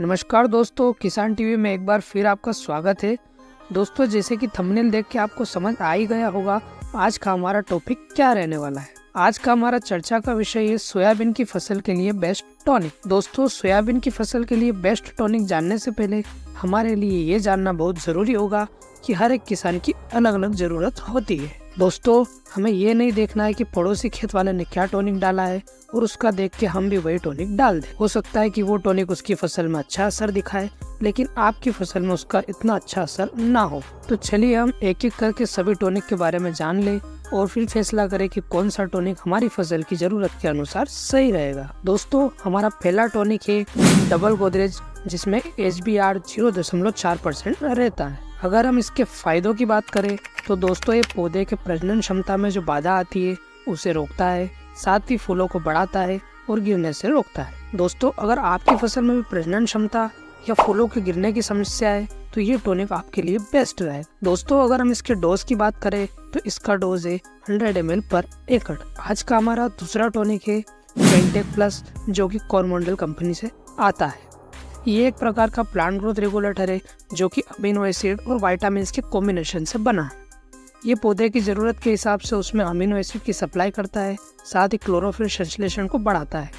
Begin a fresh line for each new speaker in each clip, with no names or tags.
नमस्कार दोस्तों, किसान टीवी में एक बार फिर आपका स्वागत है। दोस्तों, जैसे कि थंबनेल देख के आपको समझ आ ही गया होगा आज का हमारा टॉपिक क्या रहने वाला है। आज का हमारा चर्चा का विषय है सोयाबीन की फसल के लिए बेस्ट टॉनिक। दोस्तों, सोयाबीन की फसल के लिए बेस्ट टॉनिक जानने से पहले हमारे लिए ये जानना बहुत जरूरी होगा कि हर एक किसान की अलग अलग जरूरत होती है। दोस्तों, हमें ये नहीं देखना है कि पड़ोसी खेत वाले ने क्या टॉनिक डाला है और उसका देख के हम भी वही टॉनिक डाल दें। हो सकता है कि वो टॉनिक उसकी फसल में अच्छा असर दिखाए, लेकिन आपकी फसल में उसका इतना अच्छा असर ना हो। तो चलिए हम एक एक करके सभी टॉनिक के बारे में जान ले और फिर फैसला करें कि कौन सा टॉनिक हमारी फसल की जरूरत के अनुसार सही रहेगा। दोस्तों, हमारा पहला टॉनिक है डबल गोदरेज, जिसमें HBr 0.4% रहता है। अगर हम इसके फायदों की बात करें तो दोस्तों, ये पौधे के प्रजनन क्षमता में जो बाधा आती है उसे रोकता है, साथ ही फूलों को बढ़ाता है और गिरने से रोकता है। दोस्तों, अगर आपकी फसल में भी प्रजनन क्षमता या फूलों के गिरने की समस्या है तो ये टॉनिक आपके लिए बेस्ट रहेगा। दोस्तों, अगर हम इसके डोज की बात करें तो इसका डोज है 100 ml पर एकड़। आज का हमारा दूसरा टॉनिक है पेंटेक प्लस, जो कि कोरमंडल कंपनी से आता है। ये एक प्रकार का प्लांट ग्रोथ रेगुलेटर है जो कि अमीनो एसिड और विटामिन के कॉम्बिनेशन से बना है। ये पौधे की जरूरत के हिसाब से उसमें अमीनो एसिड की सप्लाई करता है, साथ ही क्लोरोफिल संश्लेषण को बढ़ाता है।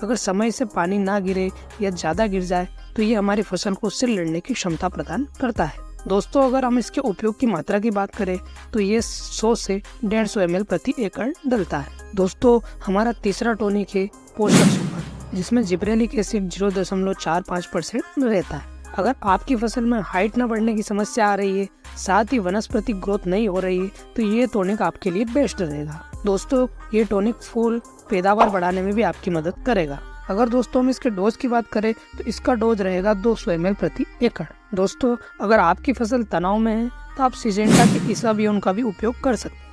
अगर समय से पानी ना गिरे या ज्यादा गिर जाए तो ये हमारी फसल को उससे लड़ने की क्षमता प्रदान करता है। दोस्तों, अगर हम इसके उपयोग की मात्रा की बात करें तो ये 100 से 150 ml प्रति एकड़ डलता है। दोस्तों, हमारा तीसरा टॉनिक है पोषक सुपर, जिसमें जिब्रेलिक एसिड 0.45% रहता है। अगर आपकी फसल में हाइट न बढ़ने की समस्या आ रही है, साथ ही वनस्पति ग्रोथ नहीं हो रही है, तो ये टॉनिक आपके लिए बेस्ट रहेगा। दोस्तों, ये टॉनिक फूल पैदावार बढ़ाने में भी आपकी मदद करेगा। अगर दोस्तों हम इसके डोज की बात करें तो इसका डोज रहेगा 200 ml प्रति एकड़। दोस्तों, अगर आपकी फसल तनाव में है तो आप सिजेंटा के इसाबियोन का भी उपयोग कर सकते हैं।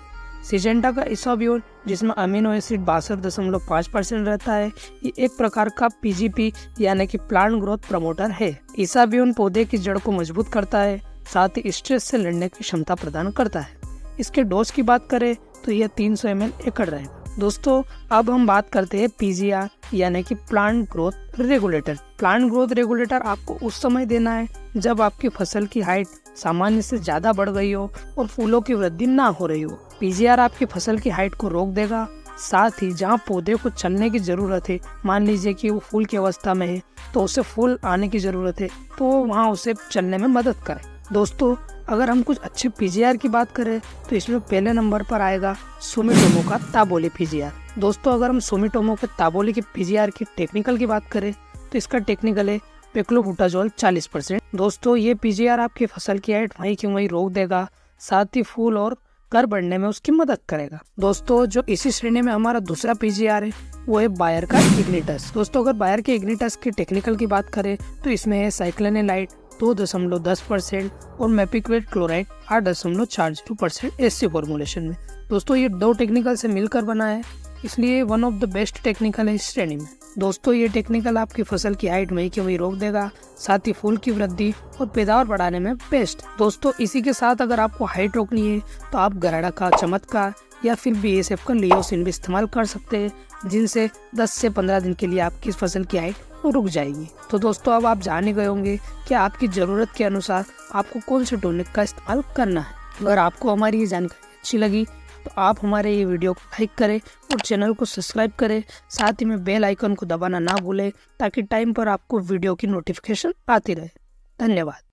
सिजेंटा का इसाबियोन, जिसमें अमीनो एसिड 62.5% रहता है, ये एक प्रकार का PGP यानी कि प्लांट ग्रोथ प्रमोटर है। इसाबियोन पौधे की जड़ को मजबूत करता है, साथ ही स्ट्रेस से लड़ने की क्षमता प्रदान करता है। इसके डोज की बात करें तो यह 300 ml एकड़ रहेगा। दोस्तों, अब हम बात करते हैं PGR यानी कि plant growth regulator. Plant growth regulator आपको उस समय देना है जब आपकी फसल की हाइट सामान्य से ज्यादा बढ़ गई हो और फूलों की वृद्धि ना हो रही हो। PGR आपकी फसल की हाइट को रोक देगा, साथ ही जहाँ पौधे को चलने की जरूरत है, मान लीजिए कि वो फूल की अवस्था में है तो उसे फूल आने की जरूरत है, तो वहाँ उसे चलने में मदद करे। दोस्तों, अगर हम कुछ अच्छे PGR की बात करें तो इसमें पहले नंबर पर आएगा सुमिटोमो का ताबोली PGR। दोस्तों, अगर हम सुमिटोमो के ताबोली के PGR की टेक्निकल की बात करें तो इसका टेक्निकल है पेक्लोबुटाजोल 40%। दोस्तों, ये PGR आपकी फसल की हाइट वहीं की वहीं रोक देगा, साथ ही फूल और कर बढ़ने में उसकी मदद करेगा। दोस्तों, जो इसी श्रेणी में हमारा दूसरा PGR है वो है बायर का इग्निटस। दोस्तों, अगर बायर के इग्निटस की टेक्निकल की बात करें तो इसमें है साइक्लोनेलाइट 2.10% और मैपिक्वेट क्लोराइड 8.40% SC फॉर्मुलेशन में। दोस्तों, ये दो टेक्निकल से मिलकर बना है, इसलिए one of the best technical है इस श्रेणी में। दोस्तों, ये टेक्निकल आपकी फसल की हाइट वहीं की वहीं रोक देगा, साथ ही फूल की वृद्धि और पैदावार बढ़ाने में बेस्ट। दोस्तों, इसी के साथ अगर आपको हाइट रोकनी है तो आप गराडा का चमत्कार या फिर BASF का लियोसिन भी इस्तेमाल कर सकते हैं, जिनसे 10 से 15 दिन के लिए आपकी फसल की हाइट रुक जाएगी। तो दोस्तों, अब आप जान ही गए होंगे कि आपकी जरूरत के अनुसार आपको कौन से टॉनिक का इस्तेमाल करना है। अगर आपको हमारी ये जानकारी अच्छी लगी तो आप हमारे ये वीडियो को लाइक करें और चैनल को सब्सक्राइब करें, साथ ही में बेल आइकन को दबाना ना भूलें ताकि टाइम पर आपको वीडियो की नोटिफिकेशन आती रहे। धन्यवाद।